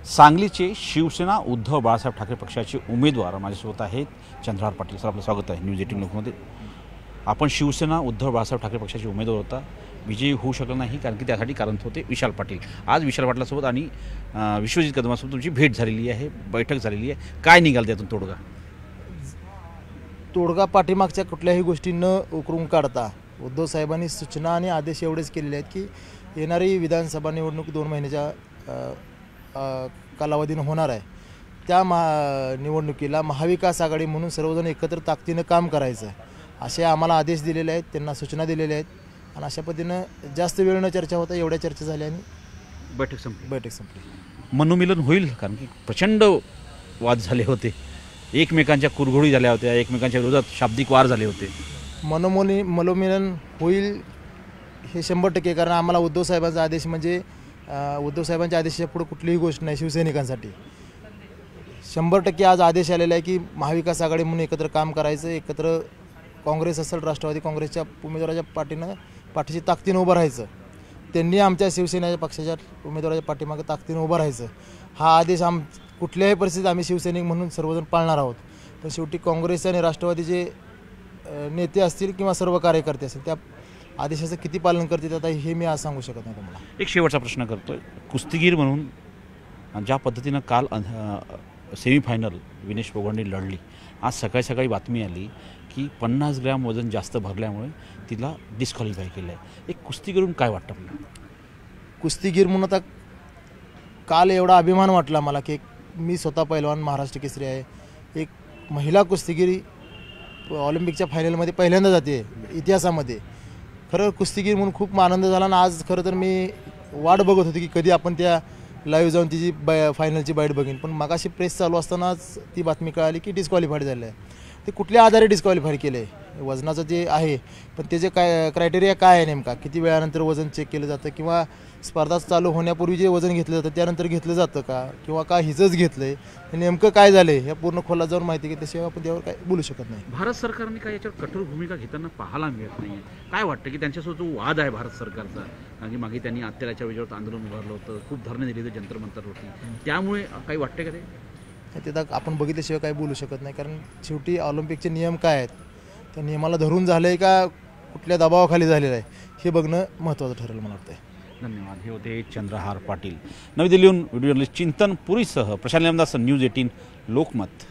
सांगलीचे शिवसेना उद्धव बाळासाहेब ठाकरे पक्षाचे उमेदवार माझ्यासोबत आहेत चंद्रहार पाटील. सर, आपलं स्वागत आहे न्यूज 18 लोकमध्ये. आपण शिवसेना उद्धव बाळासाहेब ठाकरे पक्षाचे उमेदवार होता, विजयी होऊ शकला नाही कारण की त्यासाठी कारण होते विशाल पाटील. आज विशाल पाटलासोबत आणि विश्वजित कदमासोबत तुमची भेट झालेली आहे, बैठक झालेली आहे. काय निघाल त्यातून तोडगा पाठीमागच्या कुठल्याही गोष्टी न उकरून काढता उद्धव साहेबांनी सूचना आणि आदेश एवढेच केलेले आहेत की येणारी विधानसभा निवडणूक 2 महिन्याच्या कालावधीनं होणार आहे. त्या निवडणुकीला महाविकास आघाडी म्हणून सर्वजण एकत्र ताकदीनं काम करायचं आहे असे आम्हाला आदेश दिलेले आहेत, त्यांना सूचना दिलेल्या आहेत आणि अशा पद्धतीनं जास्त वेळ न चर्चा होता एवढ्या चर्चा झाल्या आणि बैठक संपली. मनोमिलन होईल कारण की प्रचंड वाद झाले होते, एकमेकांच्या कुरघोडी झाल्या होत्या, एकमेकांच्या विरोधात शाब्दिक वार झाले होते. मनोमिलन होईल हे 100%, कारण आम्हाला उद्धव साहेबांचा आदेश म्हणजे उद्धव साहेबांच्या आदेशाच्या पुढे कुठलीही गोष्ट नाही. शिवसैनिकांसाठी 100% आज आदेश आलेला आहे की महाविकास आघाडी म्हणून एकत्र काम करायचं, एकत्र काँग्रेस असेल राष्ट्रवादी काँग्रेसच्या उमेदवाराच्या पाठीशी ताकदीनं उभं राहायचं, त्यांनी आमच्या शिवसेनेच्या पक्षाच्या उमेदवाराच्या पाठीमागे ताकदीनं उभं राहायचं. हा आदेश कुठल्याही परिस्थितीत आम्ही शिवसैनिक म्हणून सर्वजण पाळणार आहोत. पण शेवटी काँग्रेस आणि राष्ट्रवादीचे नेते असतील किंवा सर्व कार्यकर्ते असतील त्या आदेशाचं किती पालन करतील आता हे मी आज सांगू शकत नाही तुम्हाला. एक शेवटचा प्रश्न करतोय, कुस्तीगीर म्हणून ज्या पद्धतीनं काल सेमीफायनल विनेश फोगाटने लढली, आज सकाळी सकाळी बातमी आली की 50 ग्रॅम वजन जास्त भरल्यामुळे तिला डिस्क्वालिफाय केलं आहे. एक कुस्तीगीरून काय वाटतं आपल्याला? कुस्तीगीर म्हणून आता काल एवढा अभिमान वाटला मला की मी स्वतः पहिलवान महाराष्ट्र केसरी आहे, एक महिला कुस्तीगिरी ऑलिम्पिकच्या फायनलमध्ये पहिल्यांदा जाते इतिहासामध्ये. खरं कुस्तीगीर म्हणून खूप आनंद झाला आणि आज खरं तर मी वाट बघत होती की कधी आपण त्या लाईव्ह जाऊन तिची फायनलची बाईट बघीन, पण मगाशी प्रेस चालू असतानाच ती बातमी कळाली की डिस्क्वालिफाईड झालं आहे. ते कुठल्या आधारे डिस्क्वालिफाय केलं आहे, वजनाचं जे आहे पण त्याचे काय क्रायटेरिया काय आहे, नेमका किती वेळानंतर वजन चेक केलं जातं किंवा स्पर्धा चालू होण्यापूर्वी जे वजन घेतलं जातं त्यानंतर घेतलं जातं का किंवा का हिचंच घेतलं आहे, नेमकं काय झालं आहे या पूर्ण खोलात जाऊन माहिती घेतल्याशिवाय आपण त्यावर काय बोलू शकत नाही. भारत सरकारने काय याच्यावर कठोर भूमिका घेताना पाहायला मिळत नाही. काय वाटतं की त्यांच्यासोबत जो वाद आहे भारत सरकारचा, कारण की मागे त्यांनी अत्याचाराच्या विरोधात आंदोलन उभारलं होतं, खूप धरणे दिले होते, जंतर मंतर होती, त्यामुळे काही वाटते का ते आपण बघितल्याशिवाय काही बोलू शकत नाही. कारण शेवटी ऑलिम्पिकचे नियम काय आहेत, त्या नियमाला धरून झालं आहे का कुठल्या दबावाखाली झालेलं आहे हे बघणं महत्त्वाचं ठरेल मला वाटतं. धन्यवाद. हे होते चंद्रहार पाटील. नवी दिल्लीहून व्हिडिओ जर्नलिस्ट चिंतन पुरीसह प्रशांत नेमदास, न्यूज 18 लोकमत.